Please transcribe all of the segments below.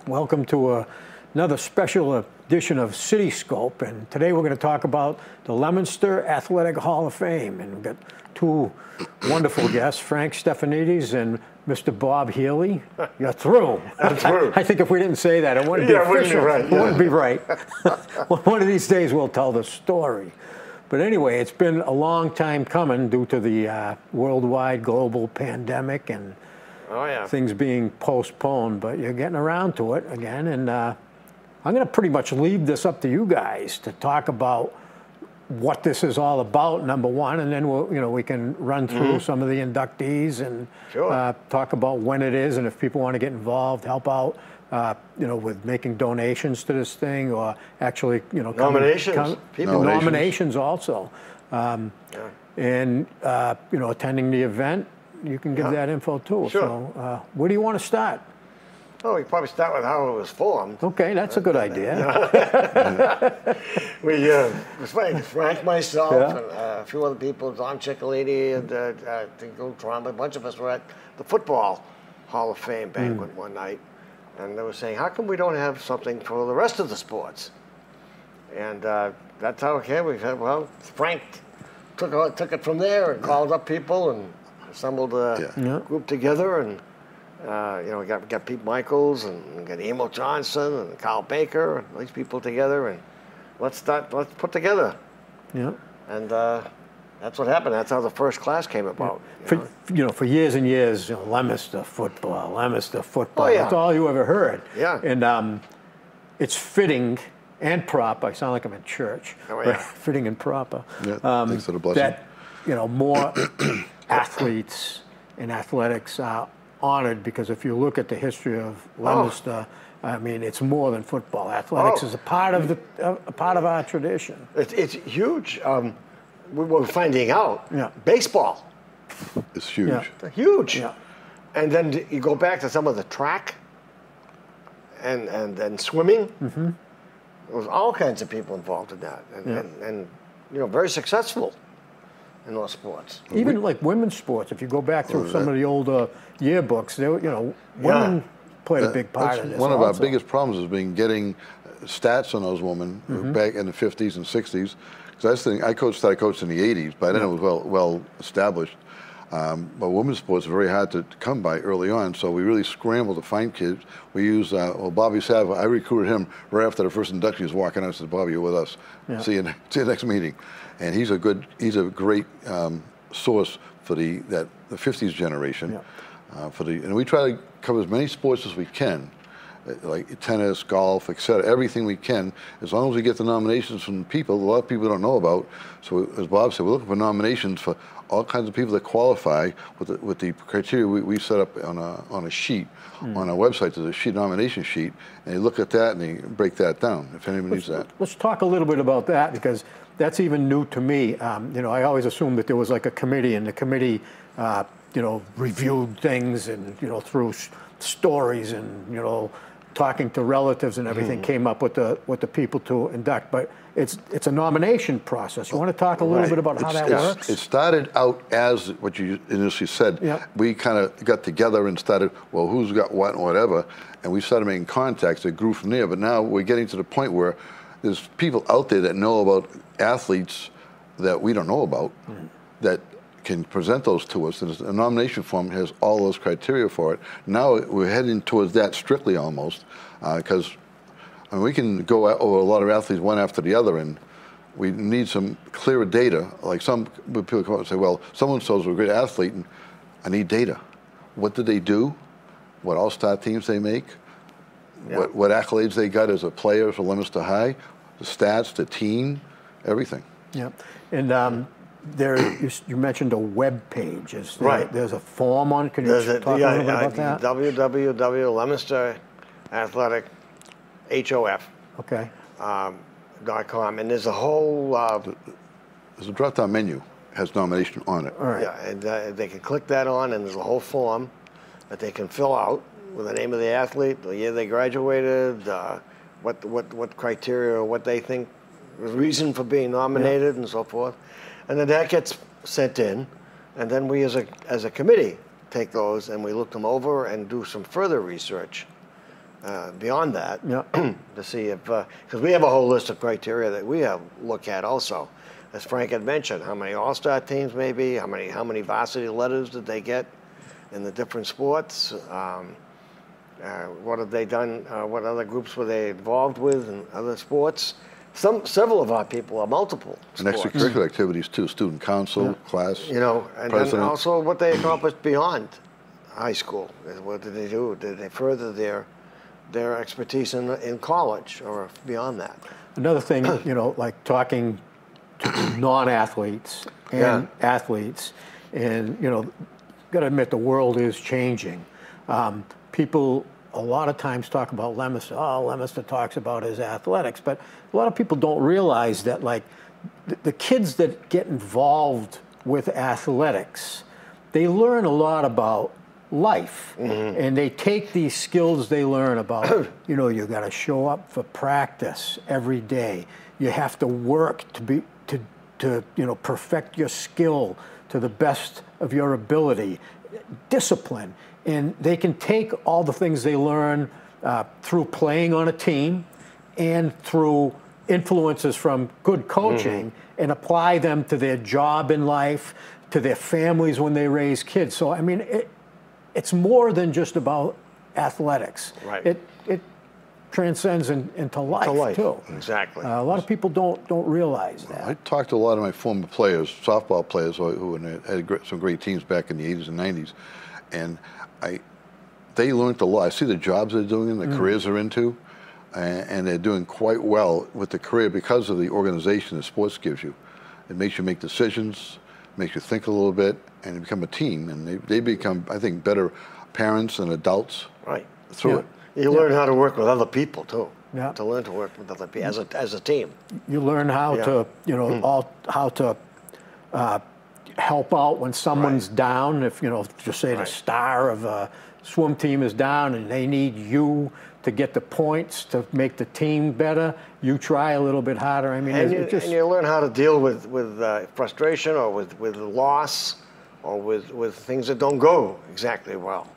Welcome to another special edition of Cityscope, and today we're going to talk about the Leominster Athletic Hall of Fame, and we've got two wonderful guests, Frank Steffanides and Mr. Bob Healy. You're through. I'm through. I think if we didn't say that, it wouldn't be official. It wouldn't be right. One of these days we'll tell the story. But anyway, it's been a long time coming due to the worldwide global pandemic and things being postponed, but you're getting around to it again. And I'm going to pretty much leave this up to you guys to talk about what this is all about, number one, and then we can run through some of the inductees and talk about when it is, and if people want to get involved, help out, with making donations to this thing, or actually, nominations also, and attending the event. You can give that info too. Sure. So, where do you want to start? Oh, we probably start with how it was formed. Okay, that's a good idea. Frank, myself, and a few other people, Don Ciccolini, and I think Trump, a bunch of us were at the Football Hall of Fame banquet one night, and they were saying, how come we don't have something for the rest of the sports? And that's how it came. We said, well, Frank took it from there and called up people and assembled a group together, and we got Pete Michaels and we got Emil Johnson and Carl Baker, and these people together, and let's put together. Yeah. And that's what happened. That's how the first class came about. For years and years, Leominster football. Oh, yeah. That's all you ever heard. Yeah. And it's fitting and proper. I sound like I'm in church. Oh, yeah. Fitting and proper. Yeah. Thanks for the blessing. That more athletes in athletics are honored, because if you look at the history of Leominster, I mean, it's more than football. Athletics is a part of our tradition. It's huge. We were finding out baseball. It's huge. Yeah. Huge. Yeah. And then you go back to some of the track and then swimming. There was all kinds of people involved in that, and very successful in those sports. Even like women's sports, if you go back through some of the older yearbooks, women played a big part in this. One of our biggest problems has been getting stats on those women back in the 50s and 60s. Because I started coaching in the 80s, by then it was well established. But women's sports are very hard to come by early on, so we really scrambled to find kids. We used, Bobby Sava, I recruited him right after the first inductee was walking out. I said, Bobby, you're with us. Yeah. See you next meeting. And he's a great source for the 50s generation. Yeah. And we try to cover as many sports as we can, like tennis, golf, etc., everything we can, as long as we get the nominations from people. A lot of people don't know about. So as Bob said, we're looking for nominations for all kinds of people that qualify with the criteria we set up on a sheet on our website. There's a sheet, nomination sheet, and you look at that and you break that down if anyone needs that. Let's talk a little bit about that, because that's even new to me. I always assumed that there was like a committee, and the committee reviewed things and through stories and talking to relatives and everything, came up with the people to induct. But it's a nomination process. You want to talk a little bit about how that works? It started out as what you initially said. Yeah. We kind of got together and started, well, who's got what and whatever, and we started making contacts. It grew from there. But now we're getting to the point where there's people out there that know about athletes that we don't know about, that can present those to us. And a nomination form has all those criteria for it. Now we're heading towards that strictly almost, because we can go over a lot of athletes one after the other, and we need some clearer data. Like some people come up and say, well, so-and-so's a great athlete, and I need data. What did they do? What all-star teams they make? Yeah. What accolades they got as a player for Leominster High? The stats, the team, everything. Yeah, and you mentioned a web page. There's a form on. Can you talk a little bit about that? www.Leominster Athletic AHOF. Okay. .com, and there's a whole. There's a drop-down menu has nomination on it. All right. Yeah, and they can click that on, and there's a whole form that they can fill out with the name of the athlete, the year they graduated, what criteria, what they think, the reason for being nominated, and so forth. And then that gets sent in, and then we as a committee take those and we look them over and do some further research beyond that to see if, because we have a whole list of criteria that we have look at also. As Frank had mentioned, how many all-star teams maybe, how many varsity letters did they get in the different sports? What have they done? What other groups were they involved with in other sports? Several of our people are multiple sports. And extracurricular activities too, student council, class, and then also what they accomplished beyond high school. What did they do? Did they further their expertise in college or beyond that? Another thing, like talking to non-athletes and athletes, and got to admit the world is changing. People a lot of times talk about Leominster. Oh, Leominster talks about his athletics, but a lot of people don't realize that, like, the kids that get involved with athletics, they learn a lot about life, and they take these skills they learn about. You got to show up for practice every day. You have to work to perfect your skill to the best of your ability. Discipline. And they can take all the things they learn through playing on a team and through influences from good coaching and apply them to their job in life, to their families when they raise kids. So, I mean, it's more than just about athletics. Right. It transcends into life, too. Exactly. A lot of people don't realize that. I talked to a lot of my former players, softball players, who had some great teams back in the 80s and 90s, and they learned a lot. I see the jobs they're doing and the careers they're into, and they're doing quite well with the career because of the organization that sports gives you. It makes you make decisions, makes you think a little bit, and you become a team, and they become, I think, better parents and adults through it. You learn how to work with other people too. To learn to work with other people as a team. You learn how to, how to help out when someone's down. If just say the star of a swim team is down and they need you to get the points to make the team better, you try a little bit harder. I mean, and you learn how to deal with frustration or with loss or with things that don't go exactly well.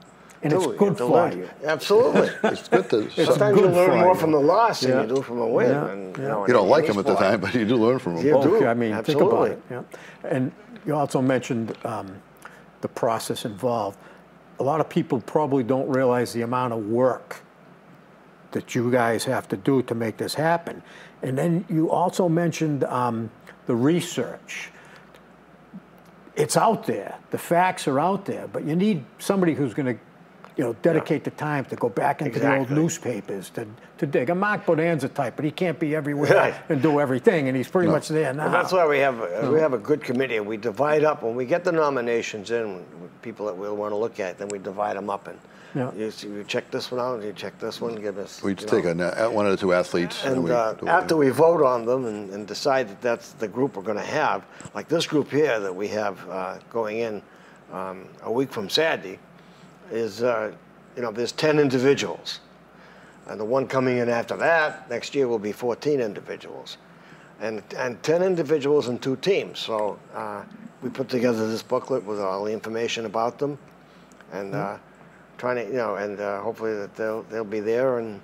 And it's good for you. Absolutely. It's good to. Sometimes you learn more from the loss than you do from a win. And, you don't like them at the time, but you do learn from them. You do. I mean, Absolutely. think about it. And you also mentioned the process involved. A lot of people probably don't realize the amount of work that you guys have to do to make this happen. And then you also mentioned the research. It's out there. The facts are out there, but you need somebody who's going to dedicate the time to go back into the old newspapers to dig. A Mark Bonanza type, but he can't be everywhere and do everything, and he's pretty much there now. Well, that's why we have a good committee, and we divide up. When we get the nominations in, people that we'll want to look at, then we divide them up, and you check this one out, and you check this one, give us. We just take one of the two athletes. And after we vote on them and decide that that's the group we're going to have, like this group here that we have going in a week from Saturday, is, there's 10 individuals. And the one coming in after that, next year will be 14 individuals. And 10 individuals and 2 teams. So we put together this booklet with all the information about them. And trying to, and hopefully that they'll be there and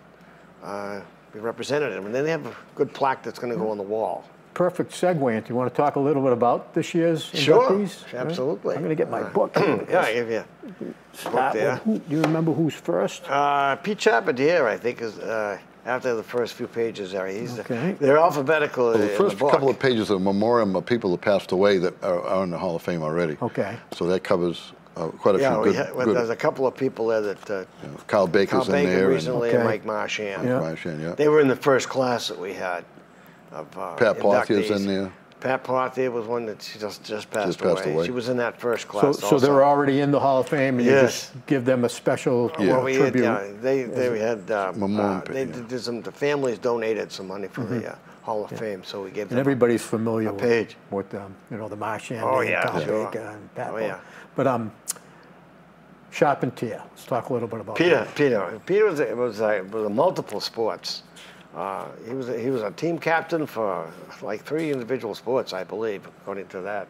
be represented. And then they have a good plaque that's going to go on the wall. Perfect segue. Do you want to talk a little bit about this year's inductees? Sure, absolutely. I'm going to get my book. I give you a book there. Do you remember who's first? Pete Charpentier, I think, is after the first few pages there. They're alphabetical. Well, the first couple of pages are a memoriam of people that passed away that are in the Hall of Fame already. Okay. So that covers quite a few good. There's a couple of people there that. Carl Baker's in there. Recently, and Mike Marchand. Marchand, They were in the first class that we had. Pat Parthier's in there. Pat Parthier was one that she just passed away. She was in that first class. So they're already in the Hall of Fame, and you just give them a special tribute. They had the families donated some money for the Hall of Fame, so we gave them. And everybody's familiar with the Marchand, Carl Baker, and Pat. But Charpentier, let's talk a little bit about Peter was multiple sports. He was a team captain for like 3 individual sports, I believe, according to that.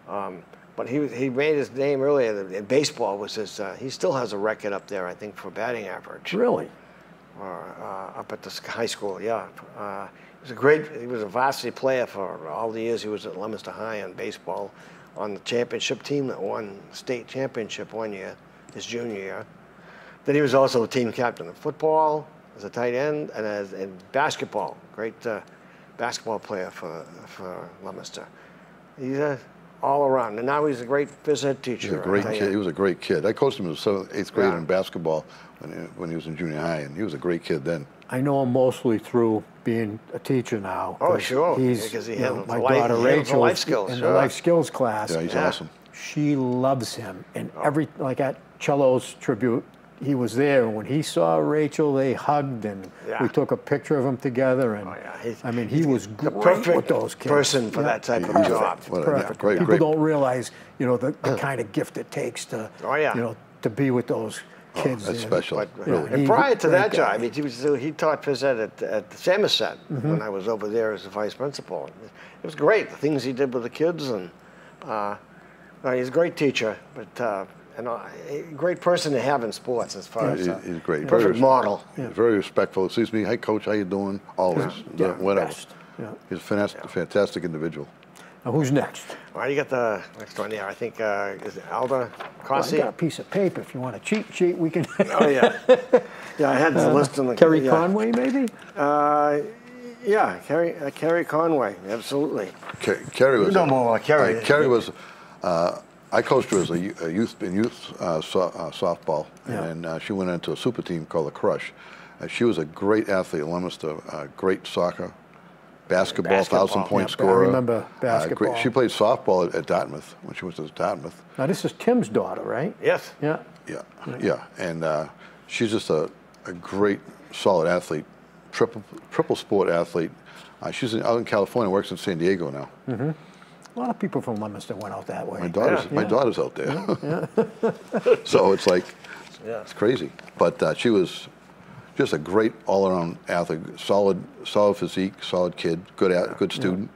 But he made his name earlier. In baseball was his. He still has a record up there, I think, for batting average. Really? up at the high school. Yeah, he was a varsity player for all the years he was at Leominster High in baseball, on the championship team that won state championship one year, his junior year. Then he was also a team captain in football, as a tight end, and in basketball. Great basketball player for Leominster. He's all around, and now he's a great phys ed teacher. He's a great kid. He was a great kid. I coached him as a 7th, 8th grader in basketball when he was in junior high, and he was a great kid then. I know him mostly through being a teacher now. Oh, sure. Because he handles my daughter Rachel life skills. In the life skills class. Yeah, he's awesome. She loves him, and like at Cello's tribute, he was there. When he saw Rachel, they hugged, and we took a picture of him together. And I mean, he was great with those kids. Person for that type of job. Perfect. People don't realize, the kind of gift it takes to, to be with those kids. That's special. Really. And prior to that job, I mean, he taught phys ed at Samoset when I was over there as a vice principal. It was great, the things he did with the kids, and he's a great teacher, but and a great person to have in sports as far as he's great. Perfect model. He's very respectful. Excuse me, hey coach, how you doing? Always, whatever. He's a fantastic individual. Now who's next? Well, you got the next one. Yeah, I think is it Alda Cossi? I got a piece of paper. If you want a cheat sheet, we can. Oh yeah, yeah. I had the list on the. Kerry Conway, maybe. Yeah, Kerry Conway, absolutely. Kerry was. You know more about Kerry. Kerry was. I coached her as a youth softball, and then she went into a super team called the Crush. She was a great athlete at Leominster, great soccer, basketball, 1,000-point scorer. I remember basketball. She played softball at Dartmouth when she was at Dartmouth. Now this is Tim's daughter, right? Yes. Yeah. Yeah, and she's just a great, solid athlete, triple sport athlete. She's out in California, works in San Diego now. Mm-hmm. A lot of people from Leominster went out that way. My daughter's out there. So it's like, it's crazy. But she was just a great all-around athlete, solid physique, solid kid, good student.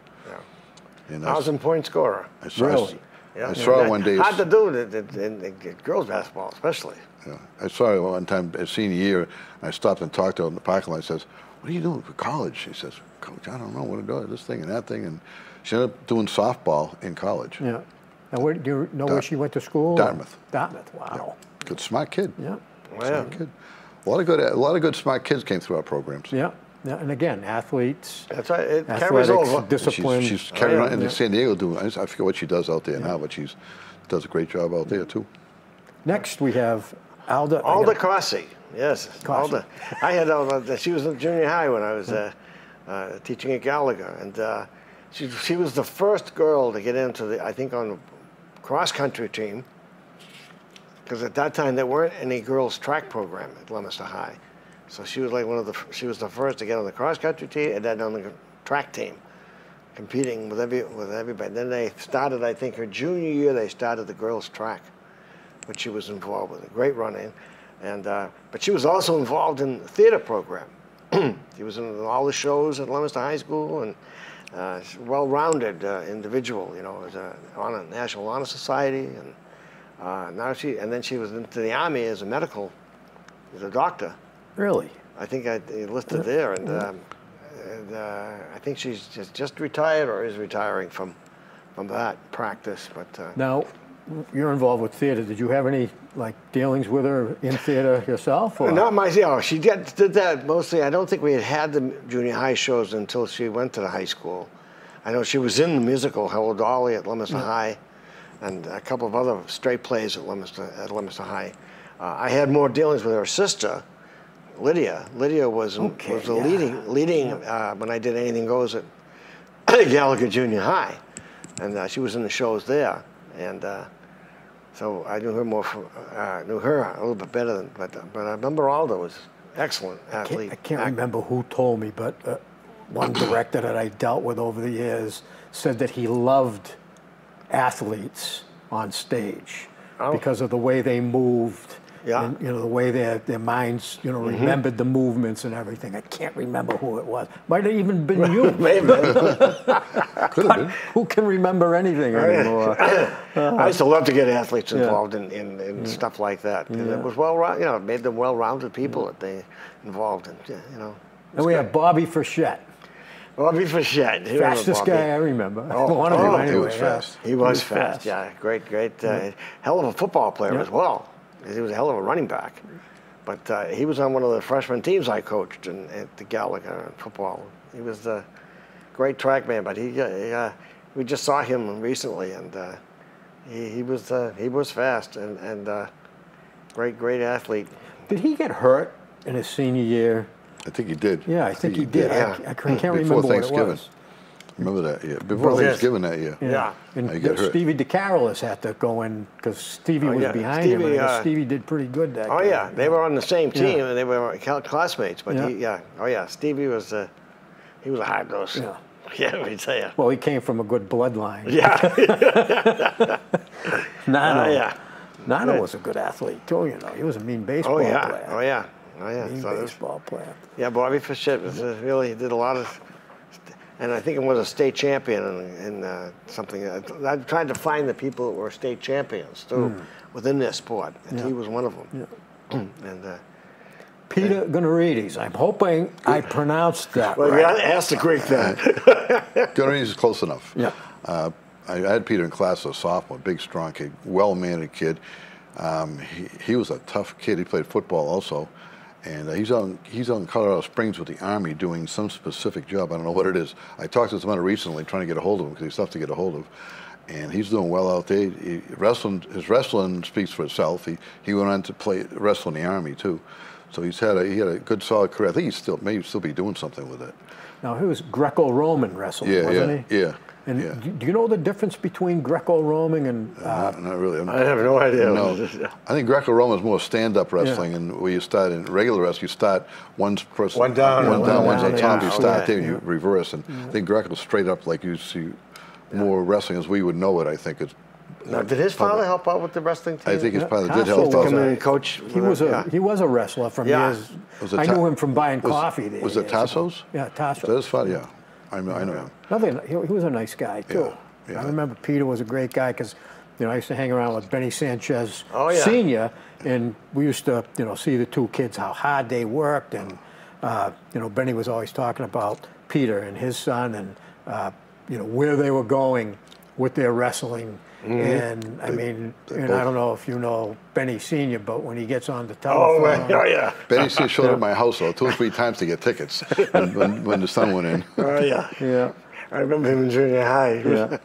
Yeah. 1,000-point scorer. I saw her one day. Hard to do in girls basketball, especially. Yeah. I saw her one time, senior year, and I stopped and talked to her in the parking lot. I says, "What are you doing for college?" She says, "Coach, I don't know what to do, this thing and that thing." And she ended up doing softball in college. Yeah. Now, do you know where she went to school? Dartmouth. Dartmouth. Wow. Yeah. Good, smart kid. Yeah. Smart kid. A lot of good, smart kids came through our programs. Yeah. Yeah. And again, athletes. That's right. It carries over. Discipline. She's carrying on in San Diego doing. I forget what she does out there now, but she does a great job out there too. Next, we have Alda Cossi. Yes, Alda. I had Alda. She was in junior high when I was teaching at Gallagher, and she was the first girl to get into I think on the cross country team, because at that time there weren't any girls track program at Leominster High, so she was like she was the first to get on the cross country team and then on the track team, competing with everybody. Then they started, I think her junior year, they started the girls track, which she was involved with. A great run-in. And, but she was also involved in the theater program. She was in all the shows at Leominster High School, and well-rounded individual, as on a National Honor Society, and then she was into the Army as a doctor. Really? I think I listed there, and I think she's just retired or is retiring from that practice. But now, you're involved with theater. Did you have any dealings with her in theater yourself? Or? Not myself. She did that mostly. I don't think we had the junior high shows until she went to the high school. I know she was in the musical Hello Dolly at Leominster High, and a couple of other straight plays at Leominster High. I had more dealings with her sister, Lydia. Lydia was the leading when I did Anything Goes at Gallagher Junior High, and she was in the shows there, and. So I knew her knew her a little bit better but I remember Alda was excellent athlete. I can't remember who told me, but one director that I dealt with over the years said that he loved athletes on stage because of the way they moved, Yeah. And, the way their minds, remembered the movements and everything. I can't remember who it was. Might have even been you. Maybe. Could have been. Who can remember anything anymore? I used to love to get athletes involved in stuff like that. 'Cause it was it made them well-rounded people that they involved in, And we have Bobby Frechette. Bobby Frechette. Fastest guy I remember. One of them anyway. He was fast. He was fast, yeah. Great, hell of a football player as well. He was a hell of a running back. But he was on one of the freshman teams I coached at the Gallagher in football. He was a great track man, but we just saw him recently, and he was fast and great athlete. Did he get hurt in his senior year? I think he did. Yeah, I think he did. Yeah. I can't remember Before what it Thanksgiving. was. Remember that year? Before Thanksgiving that year. Yeah. And He got hurt. Stevie DeCarolis had to go in because Stevie was behind him. And I guess Stevie did pretty good that Oh game. yeah, they were on the same team and they were classmates. But Yeah. Stevie was he was a hard nose. Yeah. Yeah, let me tell you. Well, he came from a good bloodline. Yeah. Nano. Nano was a good athlete too. He was a mean baseball player. Oh yeah. Mean So baseball player. yeah, Bobby Frechette was really did a lot of, and I think he was a state champion in something. I tried to find the people that were state champions too within this sport, and he was one of them. Yeah. And Peter Gunarides. I'm hoping I pronounced that well, right. yeah, ask the Greek then. Gunarides is close enough. Yeah. I had Peter in class as a sophomore, big, strong kid, well-mannered kid. He was a tough kid. He played football also. And he's on Colorado Springs with the Army doing some specific job. I don't know what it is. I talked to someone recently trying to get a hold of him because he's tough to get a hold of. And he's doing well out there. His wrestling speaks for itself. He went on to wrestle in the Army too. So he had a good solid career. I think he may still be doing something with it. Now, he was Greco-Roman wrestling, wasn't he? Yeah. And do you know the difference between Greco-Roman and... Not really. I have no idea. No. I think Greco-Roman is more stand-up wrestling, and where you start in regular wrestling, you start one person, one down, one's on top. Yeah. You start there, and you reverse. And I think Greco straight up, like you see more wrestling as we would know it. I think it's. Now, did his father help out with the wrestling team? I think his father did Tasso help was out. Coach. He was a wrestler from years. I knew him from buying coffee there. Was it Tasso's? Yeah, Tasso. That his father, yeah. I know him. He was a nice guy too. Yeah. I remember Peter was a great guy because, I used to hang around with Benny Sanchez Sr. and we used to, see the two kids how hard they worked, and Benny was always talking about Peter and his son and where they were going with their wrestling. And I mean, and I don't know if you know Benny Sr., but when he gets on the telephone, yeah. Benny Sr. showed up at my house 2 or 3 times to get tickets when the son went in. yeah. I remember him in junior high. Yeah.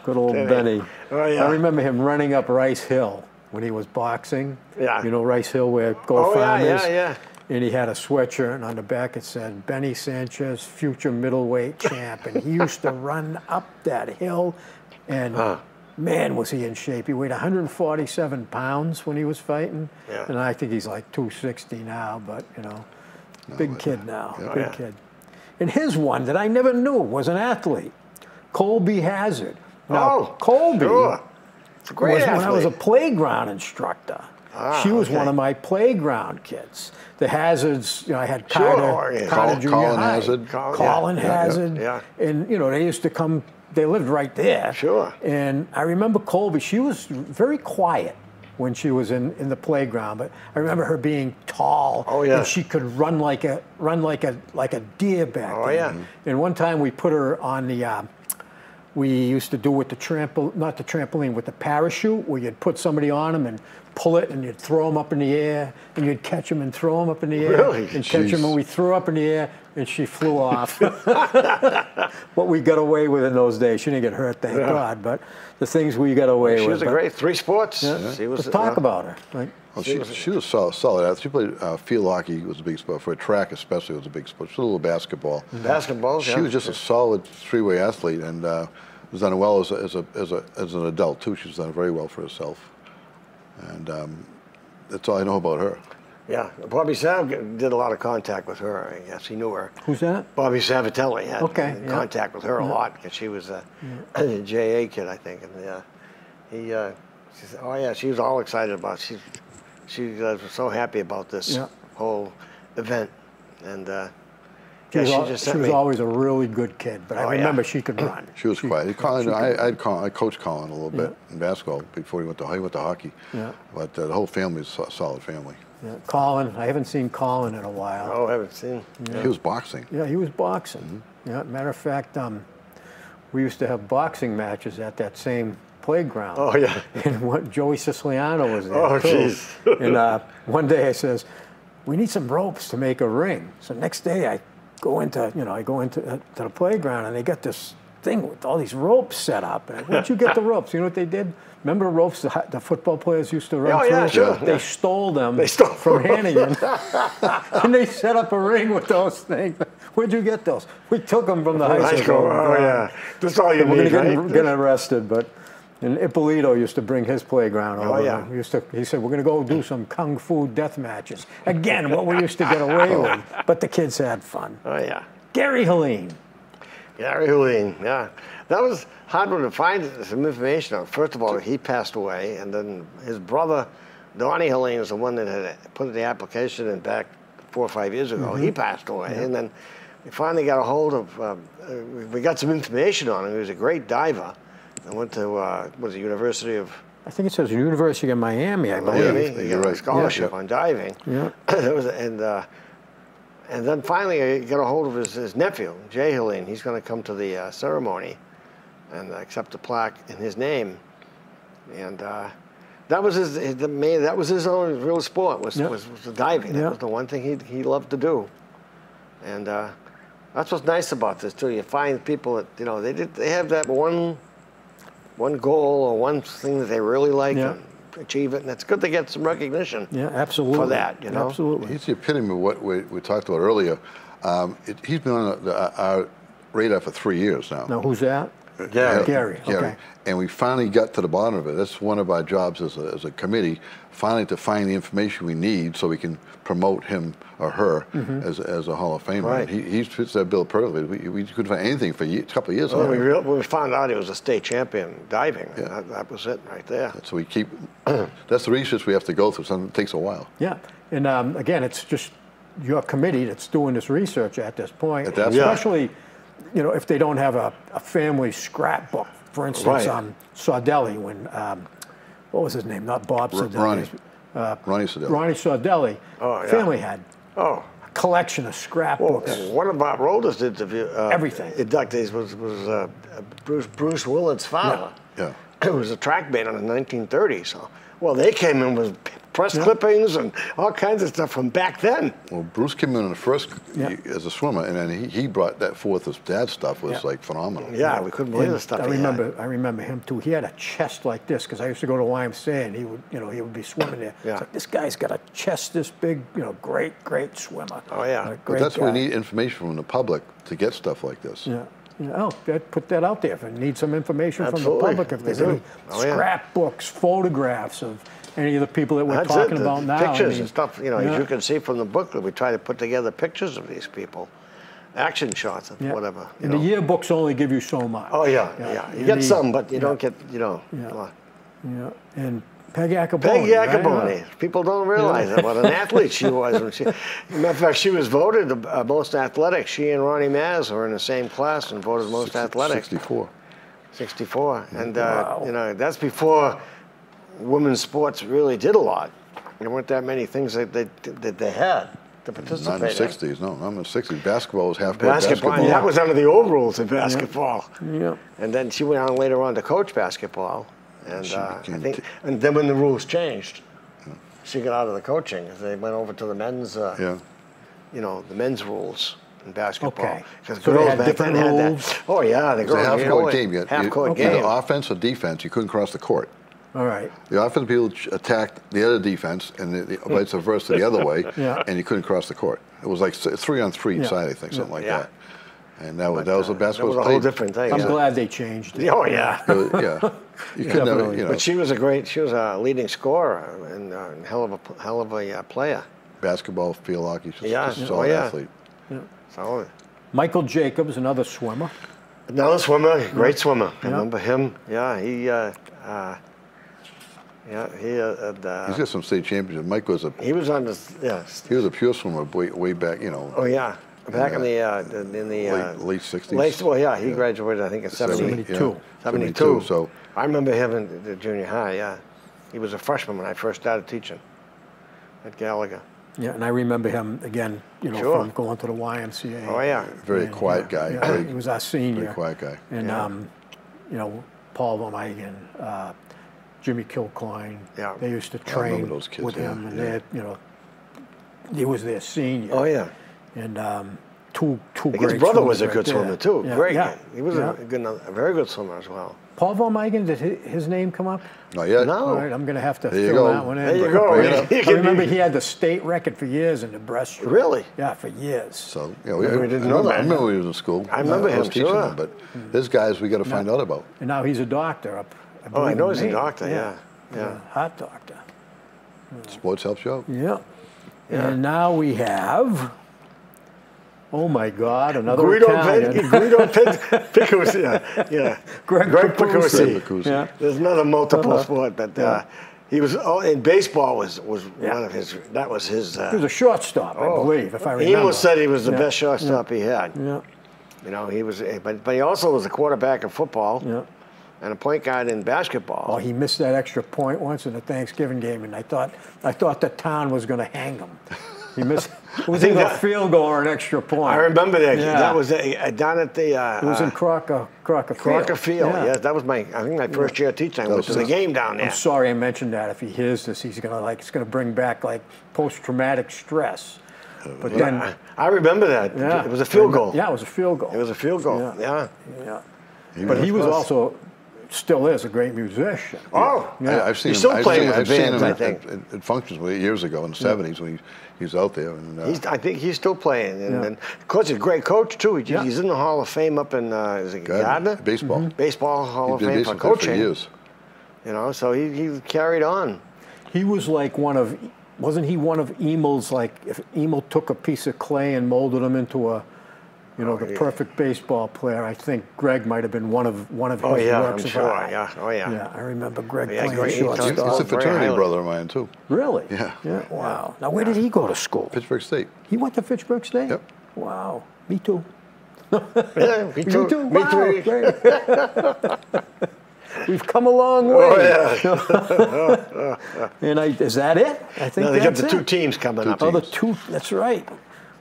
Good old Benny. Oh, yeah. I remember him running up Rice Hill when he was boxing. Yeah. You know Rice Hill where Gold Farm is? Yeah. And he had a sweatshirt, and on the back it said, Benny Sanchez, future middleweight champ. And he used to run up that hill, and man, was he in shape. He weighed 147 pounds when he was fighting. Yeah. And I think he's like 260 now, but, big kid now, big kid. And his one that I never knew was an athlete, Colby Hazard. Now, Colby sure. It's a great was athlete. when I was a playground instructor. She was one of my playground kids. The Hazards, I had Carter Junior Colin High. Hazard. Colin Hazard. Yeah. And, they used to come, they lived right there. Sure. And I remember Colby, she was very quiet when she was in the playground, but I remember her being tall. Oh, yeah. And she could run like a deer back then. Yeah. And one time we put her on the, we used to do with the not the trampoline, with the parachute, where you'd put somebody on them and pull it, and you'd throw them up in the air, and you'd catch them and throw them up in the air. Really? And catch them, and we threw her up in the air, and she flew off. What we got away with in those days. She didn't get hurt, thank God, but the things we got away with. She was a great 3 sports. Yeah. She was, Let's talk about her. Right? Well, she was solid athlete. She played field hockey was a big sport. For track especially was a big sport. She was a little basketball. Basketball, She was just a solid 3-way athlete, and was done well as an adult too. She's done very well for herself, and that's all I know about her. Yeah, Bobby Sav did a lot of contact with her. I guess he knew her. Who's that? Bobby Savatelli had contact with her a lot because she was a JA kid, I think, and she said, she was all excited about. She's she was so happy about this whole event, and she was always a really good kid. But I remember she could run. She was quiet. I coached Colin a little bit in basketball before he went to hockey. Yeah. But the whole family is a solid family. Yeah. Colin, I haven't seen Colin in a while. Oh, I haven't seen. Yeah. He was boxing. Yeah, he was boxing. Mm-hmm. Yeah, matter of fact, we used to have boxing matches at that same playground. Oh, yeah. And Joey Siciliano was there, oh, too. Jeez. And one day I says, we need some ropes to make a ring. So next day I go into to the playground, and they got this thing with all these ropes set up. And where'd you get the ropes? You know what they did? Remember the ropes the football players used to run through? Yeah, sure. They stole them from Hannigan. And they set up a ring with those things. Where'd you get those? We took them from the high school. Oh, yeah. That's all you need, right? We're going to get arrested, but... And Ippolito used to bring his playground over. Oh, yeah. He said, we're going to go do some kung fu death matches. Again, what we used to get away with. But the kids had fun. Oh, yeah. Gary Helene. Gary Helene, yeah. That was hard one to find some information on. First of all, he passed away, and then his brother, Donnie Helene, was the one that had put the application in back 4 or 5 years ago. He passed away, and then we finally got a hold of, we got some information on him. He was a great diver. I went to, University of... I think it says University of Miami, I believe. Miami. He got a scholarship on diving. Yeah. And then finally I got a hold of his nephew, Jay Helene. He's going to come to the ceremony and accept a plaque in his name. And that was his own real sport, was the diving. That was the one thing he loved to do. And that's what's nice about this, too. You find people that, they have that one goal or one thing that they really like and achieve it, and it's good to get some recognition. Yeah, absolutely. For that, Absolutely. He's the epitome of what we talked about earlier. He's been on our radar for 3 years now. Now, who's that? Gary. Okay. And we finally got to the bottom of it. That's one of our jobs as a committee, finally to find the information we need so we can promote him or her as a Hall of Famer. Right. He fits that bill perfectly. We couldn't find anything for a couple of years. When we found out he was a state champion diving, that was it right there. So we keep, that's the research we have to go through. Something that takes a while. Yeah. And again, it's just your committee that's doing this research at this point. Especially, if they don't have a family scrapbook. For instance, Sardelli, when, what was his name? Not Bob Sardelli. Ronnie Sardelli. Ronnie Sardelli. Family had a collection of scrapbooks. Well, one of Bob Rolder's everything. Inductees was Bruce Willard's father. Yeah. It was a track band in the 1930s. So, well, they came in with press clippings and all kinds of stuff from back then. Well, Bruce came in the first as a swimmer, and then he brought that forth. His dad's stuff was like phenomenal. Yeah, we couldn't believe the stuff. I remember him too. He had a chest like this because I used to go to YMCA, and he would be swimming there. Yeah. It's like, this guy's got a chest this big. Great swimmer. Oh yeah. But that's why we need information from the public to get stuff like this. Yeah. Put that out there if you need some information from the public. If there's any scrapbooks, photographs of any of the people that we're talking about now. Pictures and stuff, as you can see from the booklet, we try to put together pictures of these people, action shots and whatever. And the yearbooks only give you so much. Oh, yeah. You get some, but you don't get, And Peg Acaboni. Peg Acaboni. Right? People don't realize what an athlete she was. Matter of fact, she was voted the most athletic. She and Ronnie Maz were in the same class and voted most athletic. 64. And, that's before women's sports really did a lot. There weren't that many things that they had to participate in. Not in the 60s, no. Not in the 60s. Basketball was half-court basketball. And that was under the old rules of basketball. Yeah. And then she went on later on to coach basketball. And and then when the rules changed, she got out of the coaching. They went over to the men's, the men's rules in basketball. Okay. Because so girls they had back different then rules? had that. Oh, yeah. It was a half-court game. Half-court game. Either offense or defense, you couldn't cross the court. All right. The offensive people attacked the other defense, and the vice versa the other way, and you couldn't cross the court. It was like 3-on-3 inside, I think, something like that. And that was a basketball. That was a whole different thing. I'm glad they changed it. Oh yeah. You could never, But she was a leading scorer and hell of a player. Basketball, field hockey, just a solid athlete. Yeah. Solid. Michael Jacobs, another swimmer. Another swimmer, great swimmer. I remember him. Yeah, he. Yeah, he's got some state championships. Mike was a. He was on the He was a pure swimmer way back, you know. Oh yeah, back in the late 60s. Well, yeah, he graduated I think in 72. 72. So I remember him in the junior high. Yeah, he was a freshman when I first started teaching at Gallagher. Yeah, and I remember him again, you know, Sure. from going to the YMCA. Oh yeah, very quiet guy. Yeah, Very, he was our senior. very quiet guy. And you know, Paul Migan, Jimmy Kilcoyne. Yeah. They used to I remember train those kids, with him, yeah, and yeah. they, you know, he was their senior. Oh yeah. And two His great brother swimmers was a right good there. swimmer too. Yeah, Great. yeah, He was yeah. a very good swimmer as well. Paul Migan, did his name come up? Not yet. No. All right, I'm going to have to There you fill go. that one in. There you but- go. Bring it up. I remember he had the state record for years in the breaststroke. Really? Yeah, for years. So, you know, We didn't know that. I remember when he was in school. I remember was him, teaching sure. him, but there's guys we got to find out about. And now he's a doctor up. Oh, I believe know in he's a Maine. doctor. Yeah. Yeah. Heart doctor. Sports helps you out. Yeah. Yeah. And now we have, oh my God, another Guido Italian. Piccucci. Yeah. Greg Piccucci. Piccucci. Yeah. There's another multiple sport, but he was in baseball was Yeah. one of his. That was his. He was a shortstop, I believe, if I remember. He almost said he was the Yeah. best shortstop he had. Yeah. You know, he was, but he also was a quarterback in football Yeah. and a point guard in basketball. Oh, he missed that extra point once in the Thanksgiving game, and I thought the town was going to hang him. He missed. It was either a field goal or an extra point. I remember that. Yeah. That was down at the. It was in Crocker Field. Yeah. Yes, that was I think my first year teaching. I went to the game down there. I'm sorry I mentioned that. If he hears this, he's gonna it's gonna bring back like post-traumatic stress. But then, I remember that. yeah, It was a field goal. Yeah, it was a field goal. It was a field goal. Yeah. Yeah. Yeah. But he was also, still is, a great musician. Oh, Yeah. I've seen He's him. still playing with the I've seen band, him I think. at functions years ago in the 70s when he was out there. And, I think he's still playing, and, Yeah. and of course he's a great coach too. Yeah. He's in the Hall of Fame up in is it Gardner? baseball. Baseball Hall of He did Fame for baseball for coaching. years. You know, so he carried on. He was like wasn't he one of Emel's, like, if Emil took a piece of clay and molded him into the perfect baseball player, I think Greg might have been one of his Oh yeah, I'm works of sure. art. Yeah. Oh yeah. Yeah, I remember Greg Yeah, playing great. shortstop. He's a very fraternity highly. brother of mine, too. Really? Yeah. Yeah. Wow. Now, where did he go to school? Pittsburgh State. He went to Fitchburg State? Yep. Wow. Me too. Yeah, me too. You too? Me Wow. too. Great. We've come a long way. Oh yeah. And is that it? I think Now they got that's the it. two teams coming up. Oh, the two. That's right.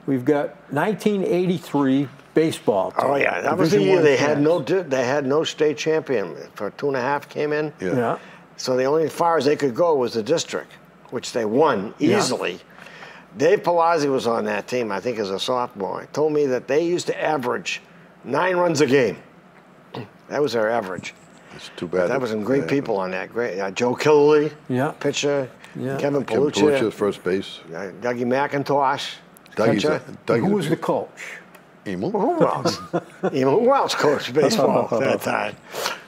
We've got 1983 baseball team. Oh yeah, that was the Division year I they had no state champion for 2.5 came in. Yeah. Yeah. So the only as far as they could go was the district, which they won Yeah. easily. Dave Palazzi was on that team, I think, as a sophomore. He told me that they used to average 9 runs a game. That was their average. It's too bad. That was some great people on that. Great Joe Healy, Yeah. pitcher. Yeah. Kevin Kevin Paluccia, Paluccia, first base. Dougie McIntosh, Dougie's catcher. Who was the coach? Emil. Who else? Who else coached baseball at that time?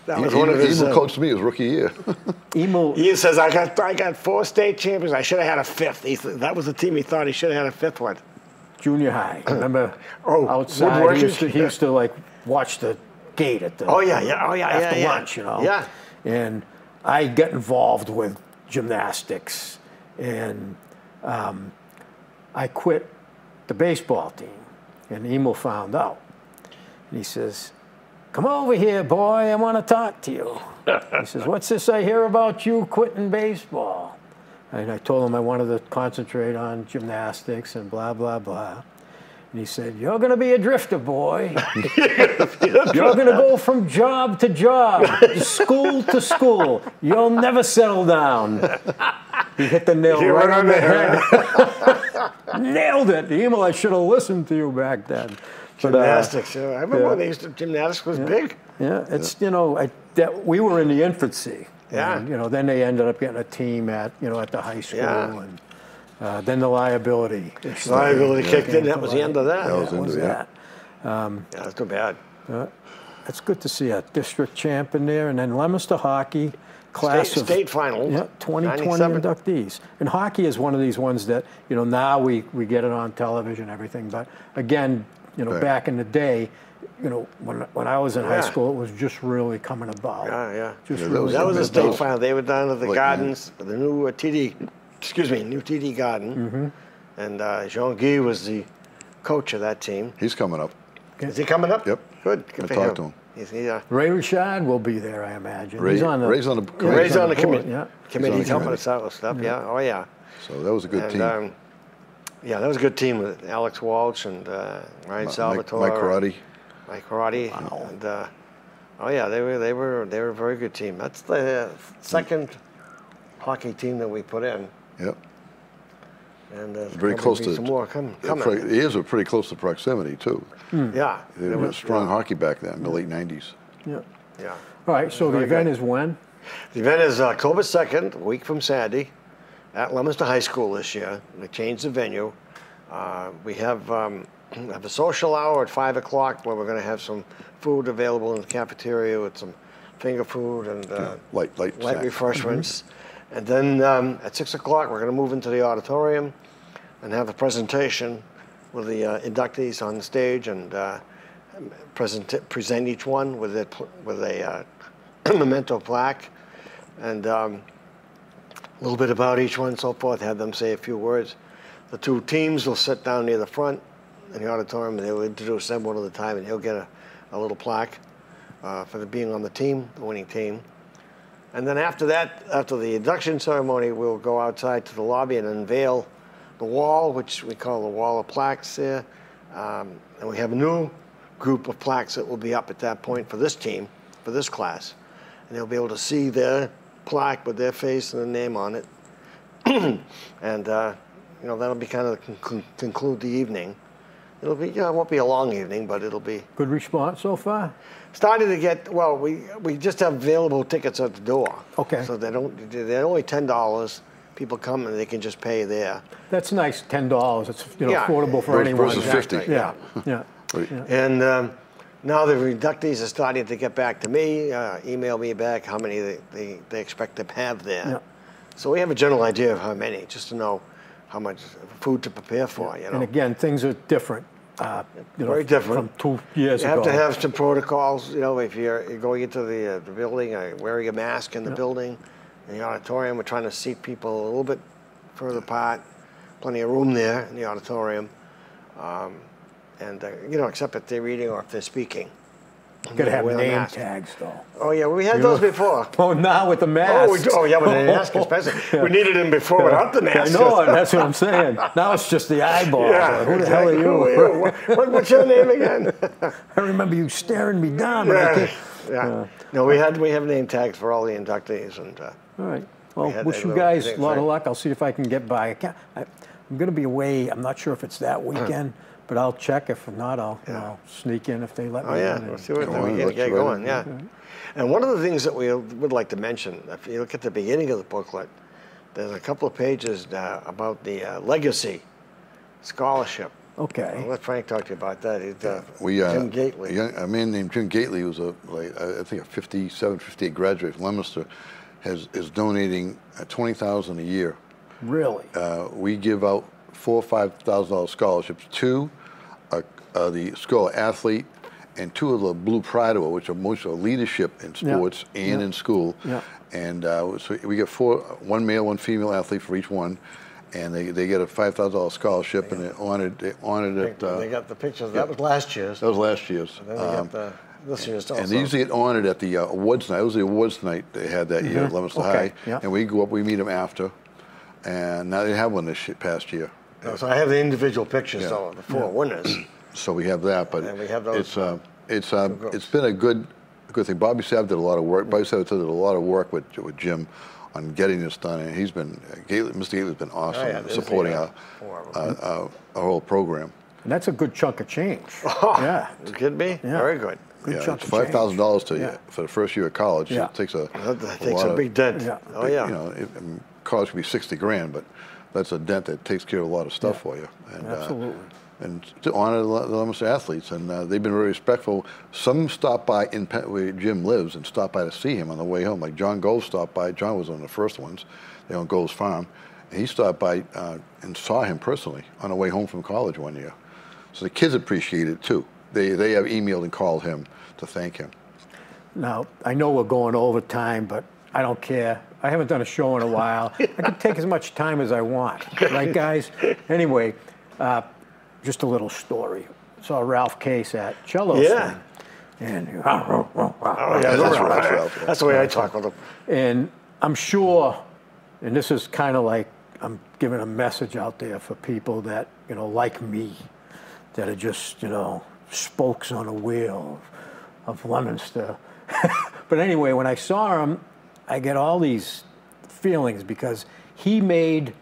That was one of his. Emil coached me his rookie year. Emil. Ian says, I got 4 state champions. I should have had a 5th. That was the team he thought he should have had a 5th one. Junior high. Remember? Oh, outside. woodworking? He used to like watch the gate at the. Oh yeah. After yeah. lunch, you know. Yeah. And I got involved with gymnastics, and I quit the baseball team, and Emil found out. And he says, "Come over here, boy. I want to talk to you." He says, "What's this I hear about you quitting baseball?" And I told him I wanted to concentrate on gymnastics and blah, blah, blah. And he said, "You're going to be a drifter, boy. You're going to go from job to job, school to school. You'll never settle down." He hit the nail right on the head. Nailed it. Emil, I should have listened to you back then. But, Gymnastics. I remember when they used to, gymnastics was big. yeah, it's, we were in the infancy. Yeah. And, then they ended up getting a team at the high school. Yeah. And then the liability. Liability kicked in. That was the end of that. That was that. Yeah, that's too bad. It's good to see a district champ in there. And then Leominster hockey, class of State final. Yeah, 2020 97. inductees. And hockey is one of these ones that, now we get it on television and everything. But again, You know, Right. back in the day, you know, when I was in high school, it was just really coming about. Yeah. Just Yeah, really That was a coming state about. final. They were down at the Like, gardens, the new new TD Garden. And Jean-Guy was the coach of that team. He's coming up. Is he coming up? Yep. Good I for talked him. to him. Ray Richard will be there, I imagine. Ray's on the Ray's on the board, committee. yeah. Committee. He's helping committee. us out with stuff. Yeah. Oh yeah. So that was a good team. Yeah, that was a good team with Alex Walsh and Ryan Salvatore. Mike Karate. Mike Karate. Wow. And oh yeah, they were a very good team. That's the second hockey team that we put in. Yep. And Very close to some more coming. He is pretty close to proximity too. Yeah. They were strong hockey back then in the late '90s. Yeah. Yeah. All right, so the Very event good. is when? The event is October 2nd, a week from Saturday, at Leominster High School this year. We changed the venue. We have a social hour at 5 o'clock where we're going to have some food available in the cafeteria with some finger food and Light snack. refreshments. And then at 6 o'clock, we're going to move into the auditorium and have a presentation with the inductees on the stage and present each one with a memento plaque and a little bit about each one and so forth, have them say a few words. The two teams will sit down near the front in the auditorium and they will introduce them one at a time and he'll get a little plaque for being on the team, the winning team. And then after that, after the induction ceremony, we'll go outside to the lobby and unveil the wall, which we call the wall of plaques there. And we have a new group of plaques that will be up at that point for this team, for this class. And they'll be able to see their plaque with their face and the name on it. And, you know, that'll be kind of conclude the evening. It'll be, it won't be a long evening, but it'll be. Good response so far? Starting to get, well, we just have available tickets at the door. Okay. So they're only $10. People come and they can just pay there. That's nice, $10. It's Yeah. affordable for anyone. Versus 50. Yeah, yeah. Right. Yeah. And now the inductees are starting to get back to me, email me back how many they expect to have there. Yeah. So we have a general idea of how many, just to know how much food to prepare for, you know. And again, things are different. Very different. From 2 years You ago. have to have some protocols, you know, if you're going into the building, wearing a mask in the building, in the auditorium. We're trying to seat people a little bit further apart, plenty of room there in the auditorium. You know, except if they're reading or if they're speaking. Got to have Wear the name mask. tags, though. Oh, yeah, we had those before. Oh, now with the mask. Yeah, with the mask especially. We needed them before without the mask. I know it. That's what I'm saying. Now it's just the eyeballs. Yeah, Who the hell are you? What's your name again? I remember you staring me down. But I can't. No, we have name tags for all the inductees. And, All right. Well, had wish that you little guys thing, a lot of right? luck. I'll see if I can get by. I'm going to be away. I'm not sure if it's that weekend, but I'll check. If not, I'll sneak in if they let me Oh, yeah, in. we'll see what Go we on, can let's get try going, it. yeah. And one of the things that we would like to mention, if you look at the beginning of the booklet, there's a couple of pages about the Legacy Scholarship. Okay. I'll let Frank talk to you about that. He's, Jim Gately. A man named Jim Gately, who's I think a 57, 58 graduate from Leominster, is donating $20,000 a year. Really? We give out $4,000 or $5,000 scholarships to the school athlete and two of the Blue Pride Award, which are most of leadership in sports and in school. Yeah. And so we get one male, one female athlete for each one, and they get a $5,000 scholarship, and they honored it. They got the pictures. That was last year's. That was last year's. And then they got this year's also. And they usually get honored at the awards night. It was the awards night they had that year at Leominster High. Yeah. And we go up, we meet them after. And now they have one this past year. So I have the individual pictures of the four winners. So we have that, but And we have those, it's been a good thing. Bobby Sav did a lot of work. Bobby Sav did a lot of work with Jim on getting this done, and he's been Mr. Gately's been awesome in supporting our whole program. And that's a good chunk of change. Yeah. It could be. Yeah. Very good. Good Yeah, chunk it's of change. $5,000 to you Yeah. for the first year of college. Yeah. It takes a That takes lot a big dent. Yeah. Oh, yeah. You know, college could be $60,000, but that's a dent that takes care of a lot of stuff for you. And, Absolutely. And to honor the Leominster athletes, and they've been very respectful. Some stop by where Jim lives and stop by to see him on the way home. Like John Gold stopped by. John was one of the first ones. They on Gold's farm. And he stopped by and saw him personally on the way home from college one year. So the kids appreciate it too. They have emailed and called him to thank him. Now, I know we're going over time, but I don't care. I haven't done a show in a while. I can take as much time as I want. Right, guys? Anyway, just a little story. Saw Ralph Case at Cello's thing. And that's the way I talk with him. And I'm sure, and this is kind of like I'm giving a message out there for people that, you know, like me, that are just, you know, spokes on a wheel of Leominster. But anyway, when I saw him, I get all these feelings because he made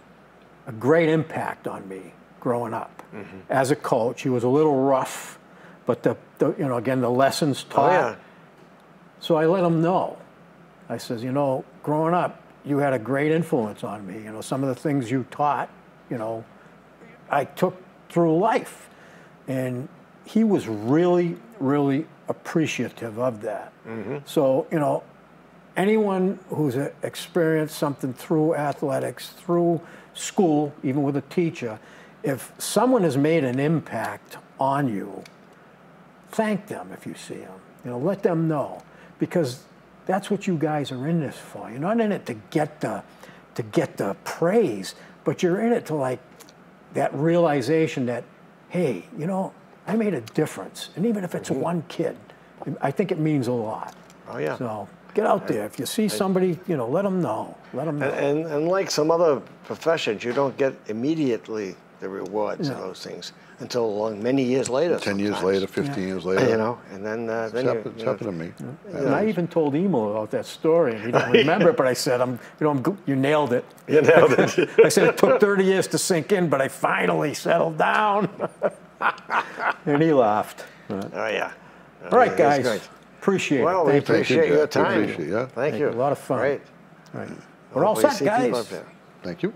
a great impact on me growing up. As a coach, he was a little rough, but the you know, again, the lessons taught. Oh, yeah. So I let him know. I says, you know, growing up, you had a great influence on me. You know, some of the things you taught, you know, I took through life. And he was really, really appreciative of that. So, you know, anyone who's experienced something through athletics, through school, even with a teacher, if someone has made an impact on you, thank them if you see them. You know, let them know, because that's what you guys are in this for. You're not in it to get the praise, but you're in it to, like, that realization that, hey, you know, I made a difference, and even if it's one kid, I think it means a lot. Oh yeah. So get out there. If you see somebody, you know, let them know. Let them know. And like some other professions, you don't get immediately the rewards of those things until many years later. 10 years later, 15 years later. You know, and then It's happened to me. And I even told Emo about that story, and he didn't remember it, but I said, you nailed it. You nailed it. I said it took 30 years to sink in, but I finally settled down. And he laughed. Oh yeah. All right, guys. Appreciate it. Well, we appreciate your time. Appreciate it, yeah. Thank you. A lot of fun. Great. All right. We're all set, guys. Thank you.